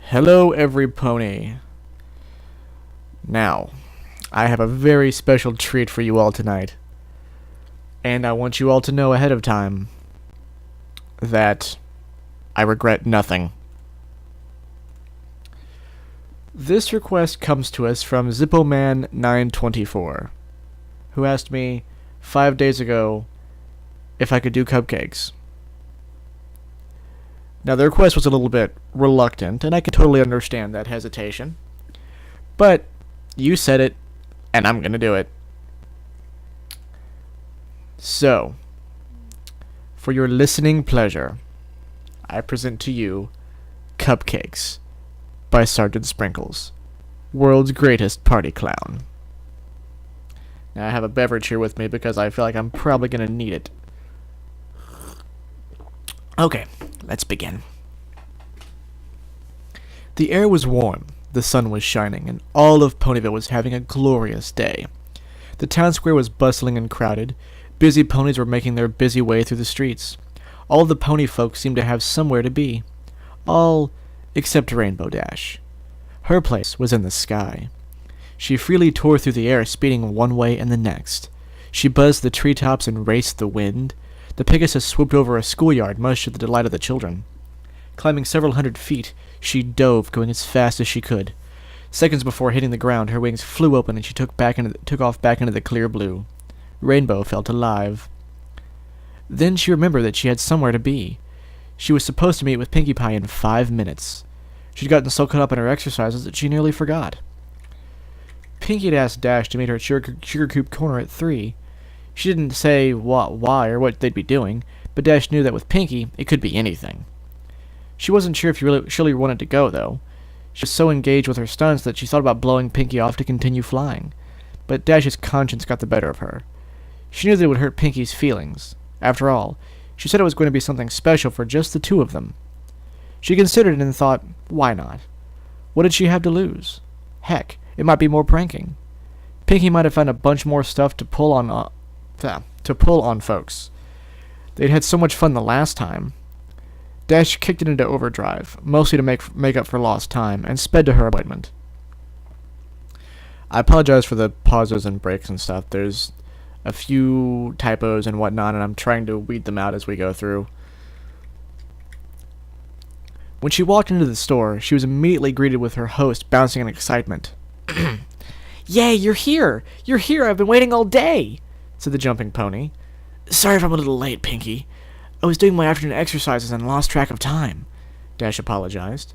Hello, every pony. Now, I have a very special treat for you all tonight. And I want you all to know ahead of time that I regret nothing. This request comes to us from Zippoman924, who asked me 5 days ago if I could do cupcakes. Now, the request was a little bit reluctant, and I can totally understand that hesitation. But you said it, and I'm gonna do it. So, for your listening pleasure, I present to you Cupcakes by Sergeant Sprinkles, world's greatest party clown. Now, I have a beverage here with me because I feel like I'm probably gonna need it. Okay, let's begin. The air was warm, the sun was shining, and all of Ponyville was having a glorious day. The town square was bustling and crowded. Busy ponies were making their busy way through the streets. All of the pony folk seemed to have somewhere to be. All except Rainbow Dash. Her place was in the sky. She freely tore through the air, speeding one way and the next. She buzzed the treetops and raced the wind. The Pegasus swooped over a schoolyard, much to the delight of the children. Climbing several hundred feet, she dove, going as fast as she could. Seconds before hitting the ground, her wings flew open and she took off back into the clear blue. Rainbow felt alive. Then she remembered that she had somewhere to be. She was supposed to meet with Pinkie Pie in 5 minutes. She'd gotten so caught up in her exercises that she nearly forgot. Pinkie had asked Dash to meet her at Sugar Coop Corner at 3. She didn't say why or what they'd be doing, but Dash knew that with Pinkie, it could be anything. She wasn't sure if she really wanted to go, though. She was so engaged with her stunts that she thought about blowing Pinkie off to continue flying. But Dash's conscience got the better of her. She knew that it would hurt Pinkie's feelings. After all, she said it was going to be something special for just the two of them. She considered it and thought, why not? What did she have to lose? Heck, it might be more pranking. Pinkie might have found a bunch more stuff to pull on folks. They'd had so much fun the last time. Dash kicked it into overdrive, mostly to make up for lost time, and sped to her appointment. I apologize for the pauses and breaks and stuff. There's a few typos and whatnot, and I'm trying to weed them out as we go through. When she walked into the store, she was immediately greeted with her host bouncing in excitement. "Yay, you're here! You're here! I've been waiting all day!" said the jumping pony. "Sorry if I'm a little late, Pinkie. I was doing my afternoon exercises and lost track of time," Dash apologized.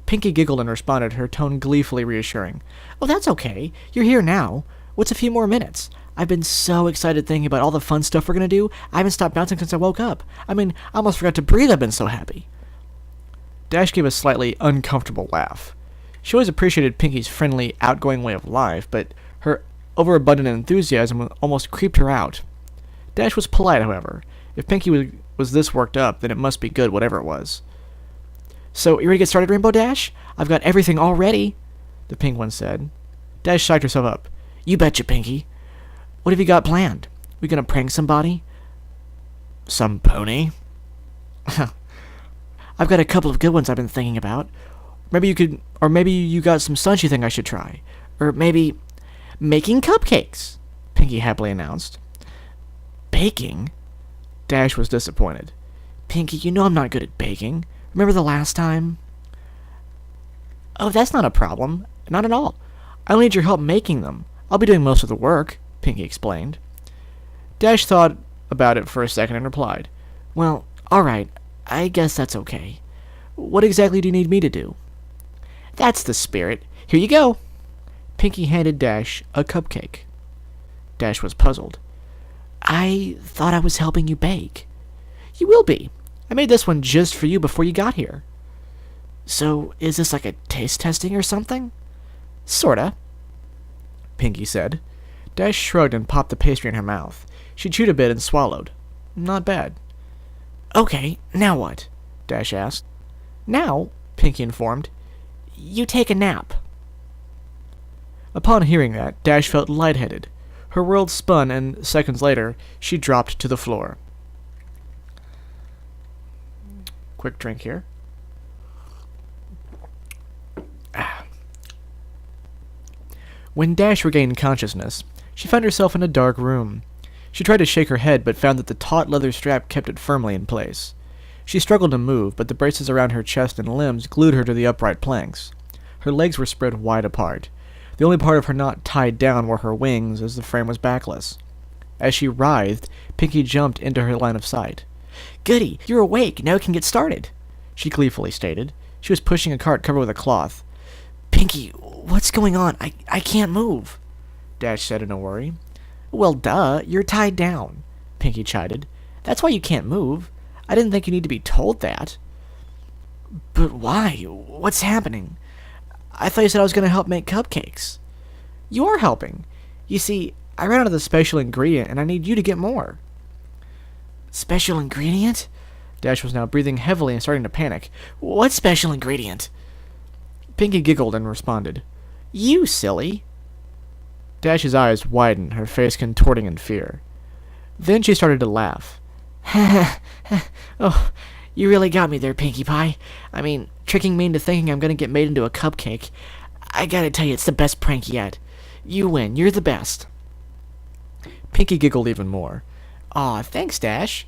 Pinkie giggled and responded, her tone gleefully reassuring. "Oh, that's okay. You're here now. What's a few more minutes? I've been so excited thinking about all the fun stuff we're going to do. I haven't stopped bouncing since I woke up. I almost forgot to breathe. I've been so happy." Dash gave a slightly uncomfortable laugh. She always appreciated Pinkie's friendly, outgoing way of life, but her overabundant enthusiasm almost creeped her out. Dash was polite, however. If Pinkie was this worked up, then it must be good, whatever it was. "So, you ready to get started, Rainbow Dash? I've got everything all ready," the pink one said. Dash psyched herself up. "You betcha, Pinkie. What have you got planned? We gonna prank somebody?" "Some pony?" "I've got a couple of good ones I've been thinking about. Maybe you got some stunts you think I should try. Or maybe making cupcakes," Pinkie happily announced. "Baking?" Dash was disappointed. "Pinkie, you know I'm not good at baking. Remember the last time?" "Oh, that's not a problem. Not at all. I'll need your help making them. I'll be doing most of the work," Pinkie explained. Dash thought about it for a second and replied, "Well, alright. I guess that's okay. What exactly do you need me to do?" "That's the spirit. Here you go." Pinkie handed Dash a cupcake. Dash was puzzled. "I thought I was helping you bake." "You will be. I made this one just for you before you got here." "So, is this like a taste testing or something?" "Sorta," Pinkie said. Dash shrugged and popped the pastry in her mouth. She chewed a bit and swallowed. Not bad. "Okay, now what?" Dash asked. "Now," Pinkie informed, "you take a nap." Upon hearing that, Dash felt lightheaded. Her world spun, and seconds later, she dropped to the floor. Quick drink here. When Dash regained consciousness, she found herself in a dark room. She tried to shake her head, but found that the taut leather strap kept it firmly in place. She struggled to move, but the braces around her chest and limbs glued her to the upright planks. Her legs were spread wide apart. The only part of her not tied down were her wings, as the frame was backless. As she writhed, Pinky jumped into her line of sight. "Goody, you're awake. Now we can get started," she gleefully stated. She was pushing a cart covered with a cloth. "Pinky, what's going on? I can't move," Dash said in a worry. "Well, duh, you're tied down," Pinky chided. "That's why you can't move. I didn't think you need to be told that." "But why? What's happening? I thought you said I was going to help make cupcakes." "You're helping. You see, I ran out of the special ingredient, and I need you to get more." "Special ingredient?" Dash was now breathing heavily and starting to panic. "What special ingredient?" Pinky giggled and responded, "You, silly." Dash's eyes widened, her face contorting in fear. Then she started to laugh. "Oh, you really got me there, Pinkie Pie. I mean, tricking me into thinking I'm going to get made into a cupcake. I gotta tell you, it's the best prank yet. You win. You're the best." Pinky giggled even more. "Aw, thanks, Dash.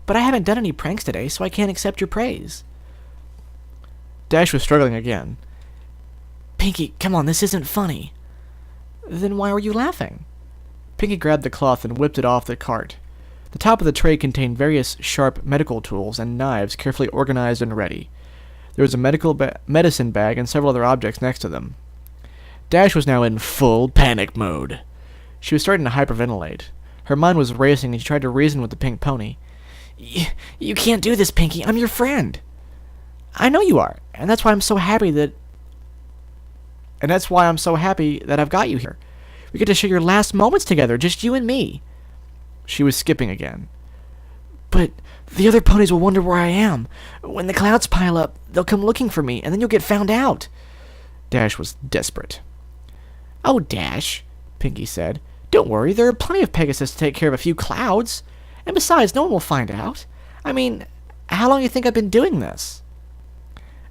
But I haven't done any pranks today, so I can't accept your praise." Dash was struggling again. "Pinky, come on, this isn't funny." "Then why were you laughing?" Pinky grabbed the cloth and whipped it off the cart. The top of the tray contained various sharp medical tools and knives carefully organized and ready. There was a medicine bag and several other objects next to them. Dash was now in full panic mode. She was starting to hyperventilate. Her mind was racing and she tried to reason with the pink pony. You can't do this, Pinky. I'm your friend." "I know you are, and that's why I'm so happy that I've got you here. We get to share your last moments together, just you and me." She was skipping again. "But the other ponies will wonder where I am. When the clouds pile up, they'll come looking for me, and then you'll get found out." Dash was desperate. "Oh, Dash," Pinky said, "don't worry. There are plenty of Pegasus to take care of a few clouds. And besides, no one will find out. I mean, how long do you think I've been doing this?"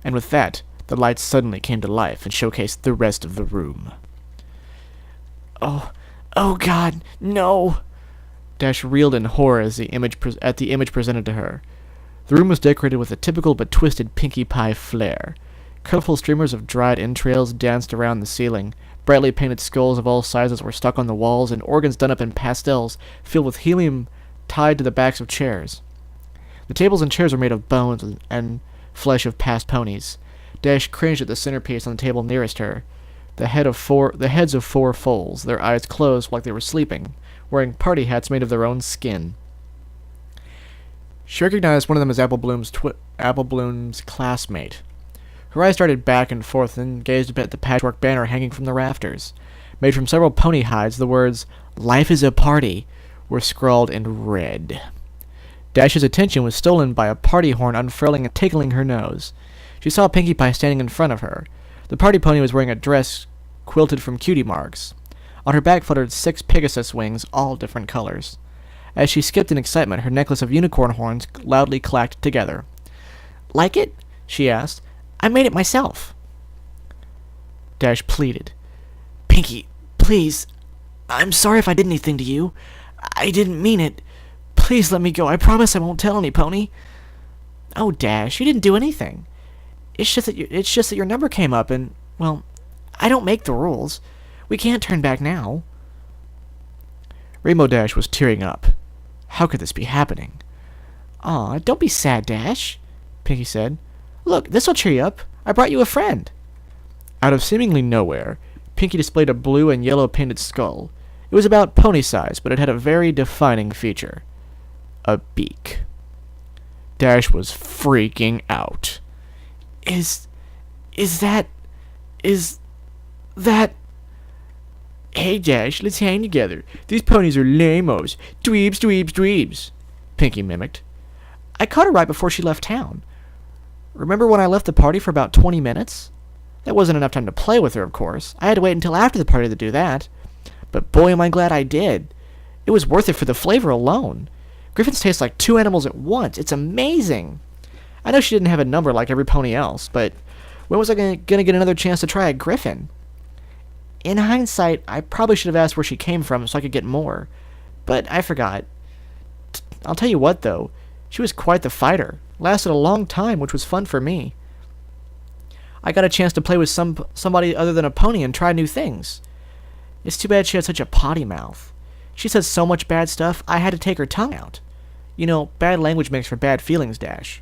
And with that, the lights suddenly came to life and showcased the rest of the room. Oh God, no!" Dash reeled in horror as the image presented to her. The room was decorated with a typical but twisted Pinkie Pie flair. Colorful streamers of dried entrails danced around the ceiling. Brightly painted skulls of all sizes were stuck on the walls, and organs done up in pastels filled with helium tied to the backs of chairs. The tables and chairs were made of bones and flesh of past ponies. Dash cringed at the centerpiece on the table nearest her. The heads of four foals, their eyes closed like they were sleeping, wearing party hats made of their own skin. She recognized one of them as Apple Bloom's classmate. Her eyes darted back and forth and gazed a bit at the patchwork banner hanging from the rafters. Made from several pony hides, the words, "Life is a Party," were scrawled in red. Dash's attention was stolen by a party horn unfurling and tickling her nose. She saw Pinkie Pie standing in front of her. The party pony was wearing a dress quilted from cutie marks. On her back fluttered 6 Pegasus wings, all different colors. As she skipped in excitement, her necklace of unicorn horns loudly clacked together. "Like it?" she asked. "I made it myself." Dash pleaded. "Pinky, please. I'm sorry if I did anything to you. I didn't mean it. Please let me go. I promise I won't tell any pony." "Oh, Dash, you didn't do anything. It's just that your number came up and, well, I don't make the rules. We can't turn back now." Rainbow Dash was tearing up. How could this be happening? "Aw, don't be sad, Dash," Pinky said. "Look, this'll cheer you up. I brought you a friend." Out of seemingly nowhere, Pinky displayed a blue and yellow painted skull. It was about pony size, but it had a very defining feature. A beak. Dash was freaking out. Is that... "Hey, Dash, let's hang together. These ponies are lame-os. Dweebs, dweebs, dweebs," Pinky mimicked. "I caught her right before she left town. Remember when I left the party for about 20 minutes? That wasn't enough time to play with her, of course. I had to wait until after the party to do that. But boy, am I glad I did. It was worth it for the flavor alone. Griffins taste like 2 animals at once. It's amazing. I know she didn't have a number like every pony else, but when was I gonna get another chance to try a griffin? In hindsight, I probably should have asked where she came from so I could get more. But I forgot. I'll tell you what, though. She was quite the fighter. Lasted a long time, which was fun for me. I got a chance to play with somebody other than a pony and try new things. It's too bad she had such a potty mouth. She said so much bad stuff, I had to take her tongue out. You know, bad language makes for bad feelings, Dash.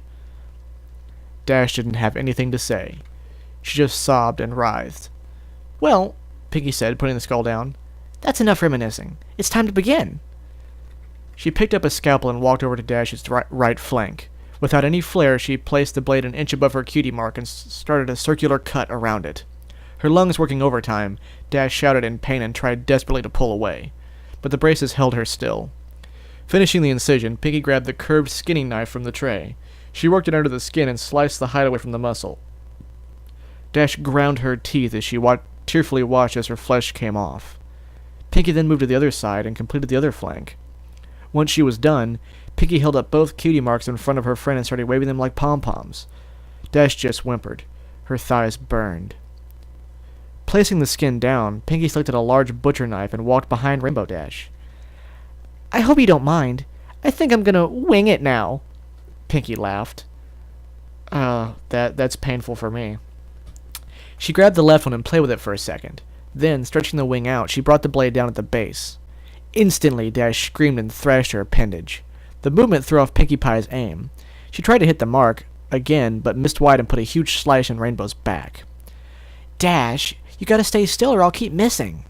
Dash didn't have anything to say. She just sobbed and writhed. Well, Pinky said, putting the skull down, that's enough reminiscing. It's time to begin. She picked up a scalpel and walked over to Dash's right flank. Without any flair, she placed the blade an inch above her cutie mark and started a circular cut around it. Her lungs working overtime, Dash shouted in pain and tried desperately to pull away, but the braces held her still. Finishing the incision, Pinky grabbed the curved skinning knife from the tray. She worked it under the skin and sliced the hide away from the muscle. Dash ground her teeth as she tearfully watched as her flesh came off. Pinky then moved to the other side and completed the other flank. Once she was done, Pinky held up both cutie marks in front of her friend and started waving them like pom-poms. Dash just whimpered. Her thighs burned. Placing the skin down, Pinky selected a large butcher knife and walked behind Rainbow Dash. I hope you don't mind. I think I'm gonna wing it now. Pinky laughed. That's painful for me. She grabbed the left one and played with it for a second. Then, stretching the wing out, she brought the blade down at the base. Instantly, Dash screamed and thrashed her appendage. The movement threw off Pinkie Pie's aim. She tried to hit the mark, again, but missed wide and put a huge slash in Rainbow's back. Dash, you gotta stay still or I'll keep missing.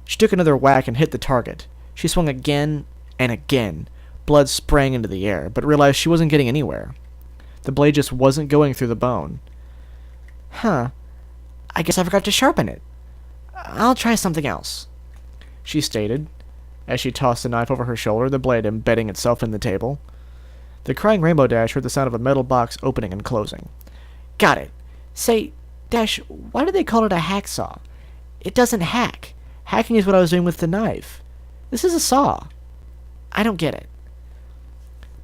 She took another whack and hit the target. She swung again and again. Blood sprang into the air, but realized she wasn't getting anywhere. The blade just wasn't going through the bone. Huh. I guess I forgot to sharpen it. I'll try something else, she stated, as she tossed the knife over her shoulder, the blade embedding itself in the table. The crying Rainbow Dash heard the sound of a metal box opening and closing. Got it. Say, Dash, why do they call it a hacksaw? It doesn't hack. Hacking is what I was doing with the knife. This is a saw. I don't get it.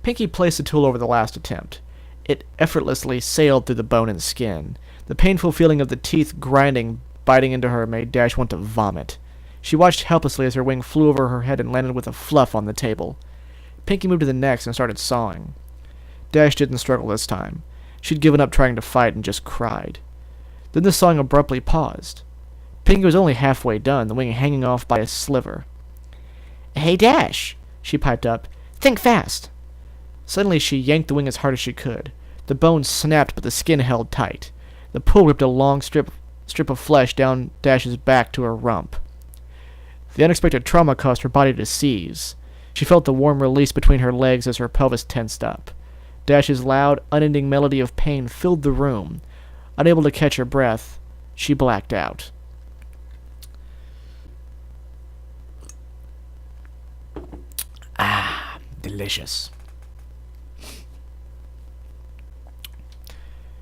Pinky placed the tool over the last attempt. It effortlessly sailed through the bone and skin. The painful feeling of the teeth grinding, biting into her made Dash want to vomit. She watched helplessly as her wing flew over her head and landed with a fluff on the table. Pinky moved to the next and started sawing. Dash didn't struggle this time. She'd given up trying to fight and just cried. Then the sawing abruptly paused. Pinky was only halfway done, the wing hanging off by a sliver. Hey, Dash, she piped up. Think fast. Suddenly she yanked the wing as hard as she could. The bone snapped, but the skin held tight. The pull ripped a long strip of flesh down Dash's back to her rump. The unexpected trauma caused her body to seize. She felt the warm release between her legs as her pelvis tensed up. Dash's loud, unending melody of pain filled the room. Unable to catch her breath, she blacked out. Ah, delicious.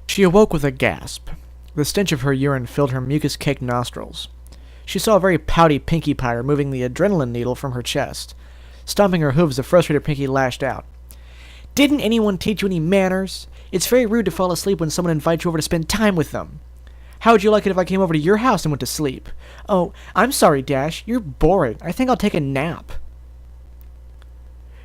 She awoke with a gasp. The stench of her urine filled her mucus-caked nostrils. She saw a very pouty Pinkie Pie removing the adrenaline needle from her chest. Stomping her hooves, the frustrated Pinky lashed out. Didn't anyone teach you any manners? It's very rude to fall asleep when someone invites you over to spend time with them. How would you like it if I came over to your house and went to sleep? Oh, I'm sorry, Dash. You're boring. I think I'll take a nap.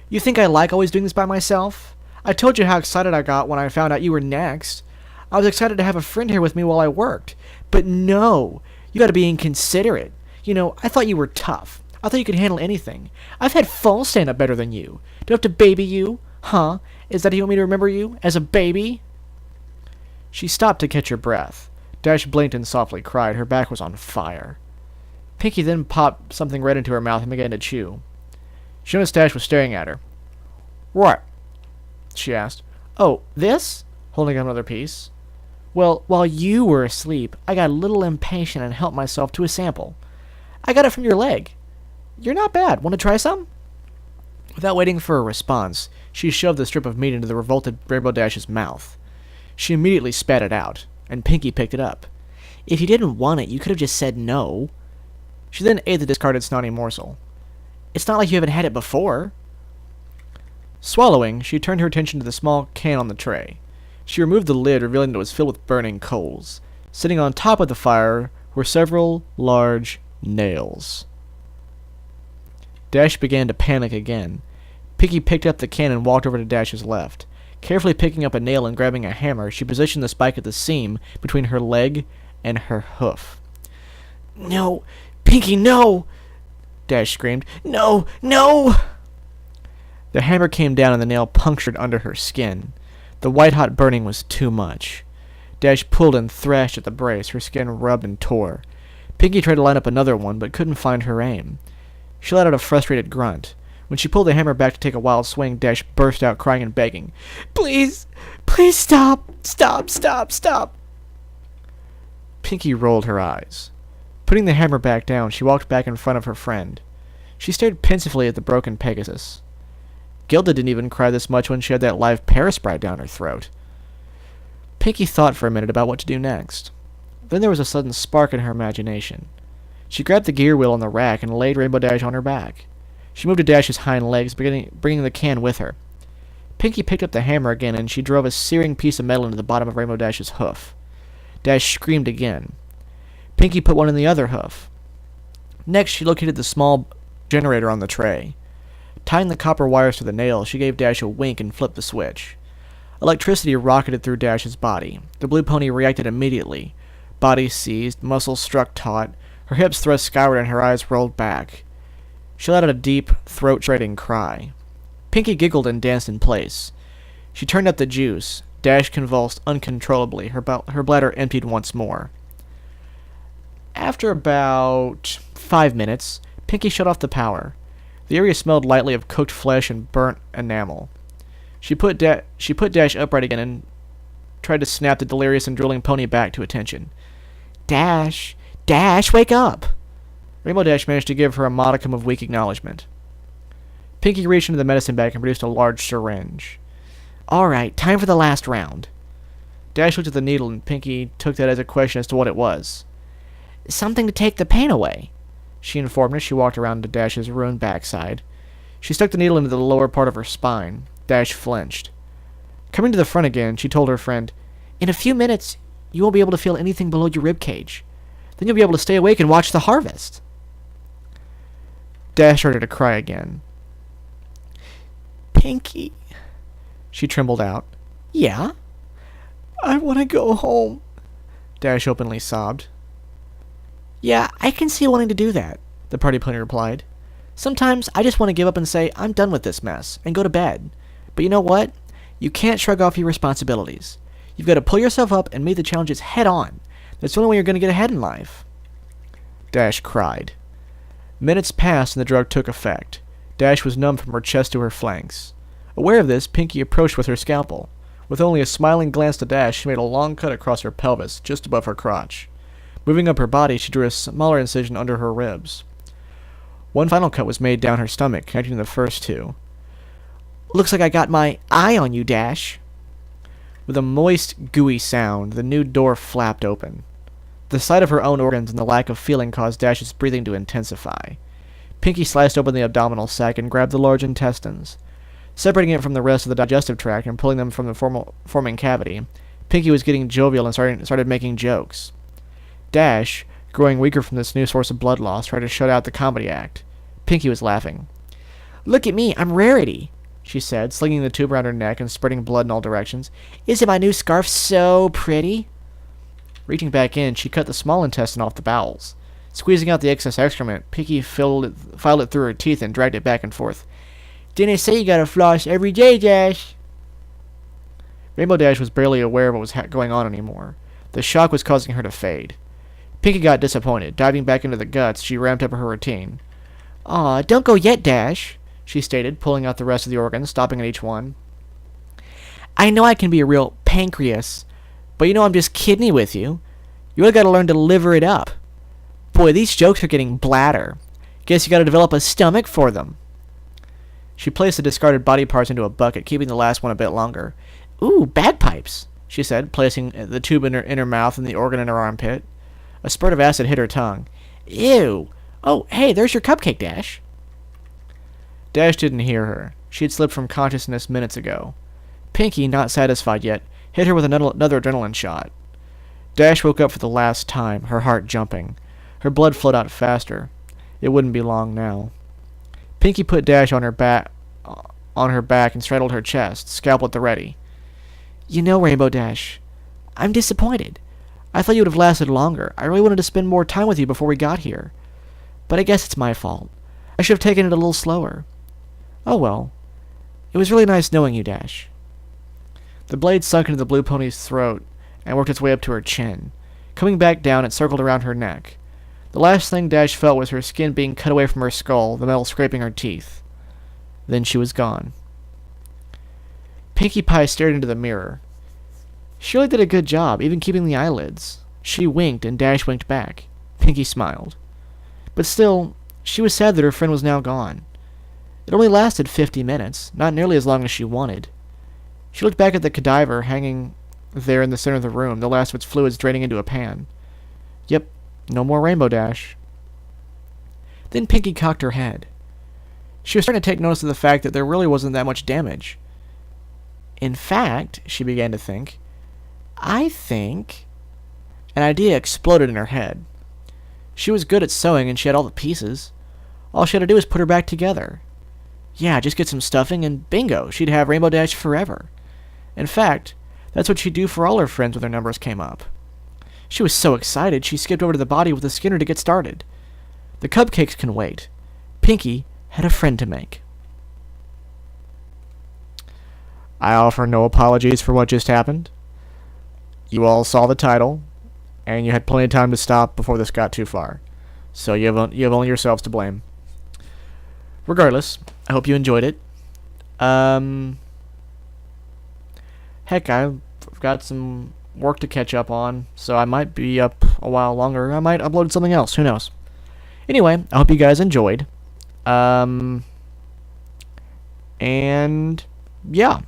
You think I like always doing this by myself? I told you how excited I got when I found out you were next. I was excited to have a friend here with me while I worked. But no, you gotta be inconsiderate. You know, I thought you were tough. I thought you could handle anything. I've had full stand-up better than you. Do I have to baby you? Huh? Is that how you want me to remember you? As a baby? She stopped to catch her breath. Dash blinked and softly cried. Her back was on fire. Pinky then popped something red into her mouth and began to chew. She noticed Dash was staring at her. What? She asked. Oh, this? Holding up another piece. Well, while you were asleep, I got a little impatient and helped myself to a sample. I got it from your leg. You're not bad. Want to try some? Without waiting for a response, she shoved the strip of meat into the revolted Rainbow Dash's mouth. She immediately spat it out, and Pinky picked it up. If you didn't want it, you could have just said no. She then ate the discarded snotty morsel. It's not like you haven't had it before. Swallowing, she turned her attention to the small can on the tray. She removed the lid, revealing that it was filled with burning coals. Sitting on top of the fire were several large nails. Dash began to panic again. Pinky picked up the can and walked over to Dash's left. Carefully picking up a nail and grabbing a hammer, she positioned the spike at the seam between her leg and her hoof. "No! Pinky, no!" Dash screamed. "No! No!" The hammer came down and the nail punctured under her skin. The white-hot burning was too much. Dash pulled and thrashed at the brace. Her skin rubbed and tore. Pinky tried to line up another one, but couldn't find her aim. She let out a frustrated grunt. When she pulled the hammer back to take a wild swing, Dash burst out crying and begging. "Please! Please stop! Stop! Stop! Stop!" Pinky rolled her eyes. Putting the hammer back down, she walked back in front of her friend. She stared pensively at the broken Pegasus. Gilda didn't even cry this much when she had that live parasprite down her throat. Pinky thought for a minute about what to do next. Then there was a sudden spark in her imagination. She grabbed the gear wheel on the rack and laid Rainbow Dash on her back. She moved to Dash's hind legs, bringing the can with her. Pinky picked up the hammer again, and she drove a searing piece of metal into the bottom of Rainbow Dash's hoof. Dash screamed again. Pinky put one in the other hoof. Next, she located the small generator on the tray. Tying the copper wires to the nail, she gave Dash a wink and flipped the switch. Electricity rocketed through Dash's body. The blue pony reacted immediately. Body seized, muscles struck taut, her hips thrust skyward and her eyes rolled back. She let out a deep, throat-shredding cry. Pinky giggled and danced in place. She turned up the juice. Dash convulsed uncontrollably. Her bladder emptied once more. After about 5 minutes, Pinky shut off the power. The area smelled lightly of cooked flesh and burnt enamel. She put Dash upright again and tried to snap the delirious and drooling pony back to attention. "Dash! Dash, wake up!" Rainbow Dash managed to give her a modicum of weak acknowledgement. Pinky reached into the medicine bag and produced a large syringe. "All right, time for the last round." Dash looked at the needle, and Pinky took that as a question as to what it was. "Something to take the pain away," she informed as she walked around to Dash's ruined backside. She stuck the needle into the lower part of her spine. Dash flinched. Coming to the front again, she told her friend, "In a few minutes, you won't be able to feel anything below your rib cage. Then you'll be able to stay awake and watch the harvest." Dash started to cry again. "Pinky," she trembled out. "Yeah?" "I want to go home," Dash openly sobbed. "Yeah, I can see wanting to do that," the party pony replied. "Sometimes I just want to give up and say, I'm done with this mess, and go to bed. But you know what? You can't shrug off your responsibilities. You've got to pull yourself up and meet the challenges head on. That's the only way you're going to get ahead in life." Dash cried. Minutes passed and the drug took effect. Dash was numb from her chest to her flanks. Aware of this, Pinky approached with her scalpel. With only a smiling glance to Dash, she made a long cut across her pelvis, just above her crotch. Moving up her body, she drew a smaller incision under her ribs. One final cut was made down her stomach, connecting the first two. "Looks like I got my eye on you, Dash." With a moist, gooey sound, the new door flapped open. The sight of her own organs and the lack of feeling caused Dash's breathing to intensify. Pinky sliced open the abdominal sac and grabbed the large intestines. Separating it from the rest of the digestive tract and pulling them from the forming cavity, Pinky was getting jovial and started making jokes. Dash, growing weaker from this new source of blood loss, tried to shut out the comedy act. Pinky was laughing. "Look at me, I'm Rarity," she said, slinging the tube around her neck and spreading blood in all directions. "Isn't my new scarf so pretty?" Reaching back in, she cut the small intestine off the bowels. Squeezing out the excess excrement, Pinky filed it through her teeth and dragged it back and forth. "Didn't say you gotta floss every day, Dash." Rainbow Dash was barely aware of what was going on anymore. The shock was causing her to fade. Pinky got disappointed. Diving back into the guts, she ramped up her routine. "Aw, don't go yet, Dash," she stated, pulling out the rest of the organs, stopping at each one. "I know I can be a real pancreas, but you know I'm just kidding with you. You really gotta learn to liver it up. Boy, these jokes are getting bladder. Guess you gotta develop a stomach for them." She placed the discarded body parts into a bucket, keeping the last one a bit longer. "Ooh, bagpipes," she said, placing the tube in her mouth and the organ in her armpit. A spurt of acid hit her tongue. "Ew! Oh, hey, there's your cupcake, Dash." Dash didn't hear her. She had slipped from consciousness minutes ago. Pinky, not satisfied yet, hit her with another adrenaline shot. Dash woke up for the last time, her heart jumping. Her blood flowed out faster. It wouldn't be long now. Pinkie put Dash on her back and straddled her chest, scalpel at the ready. You know, Rainbow Dash, I'm disappointed. I thought you would have lasted longer. I really wanted to spend more time with you before we got here. But I guess it's my fault. I should have taken it a little slower. Oh well. It was really nice knowing you, Dash. The blade sunk into the blue pony's throat and worked its way up to her chin. Coming back down, it circled around her neck. The last thing Dash felt was her skin being cut away from her skull, the metal scraping her teeth. Then she was gone. Pinkie Pie stared into the mirror. She really did a good job, even keeping the eyelids. She winked, and Dash winked back. Pinkie smiled. But still, she was sad that her friend was now gone. It only lasted 50 minutes, not nearly as long as she wanted. She looked back at the cadaver hanging there in the center of the room, the last of its fluids draining into a pan. Yep, no more Rainbow Dash. Then Pinkie cocked her head. She was starting to take notice of the fact that there really wasn't that much damage. In fact, she began to think, I think... An idea exploded in her head. She was good at sewing and she had all the pieces. All she had to do was put her back together. Yeah, just get some stuffing and bingo, she'd have Rainbow Dash forever. In fact, that's what she'd do for all her friends when their numbers came up. She was so excited, she skipped over to the body with the Skinner to get started. The cupcakes can wait. Pinkie had a friend to make. I offer no apologies for what just happened. You all saw the title, and you had plenty of time to stop before this got too far. So you have only yourselves to blame. Regardless, I hope you enjoyed it. Heck, I've got some work to catch up on, so I might be up a while longer. I might upload something else, who knows. Anyway, I hope you guys enjoyed. And yeah.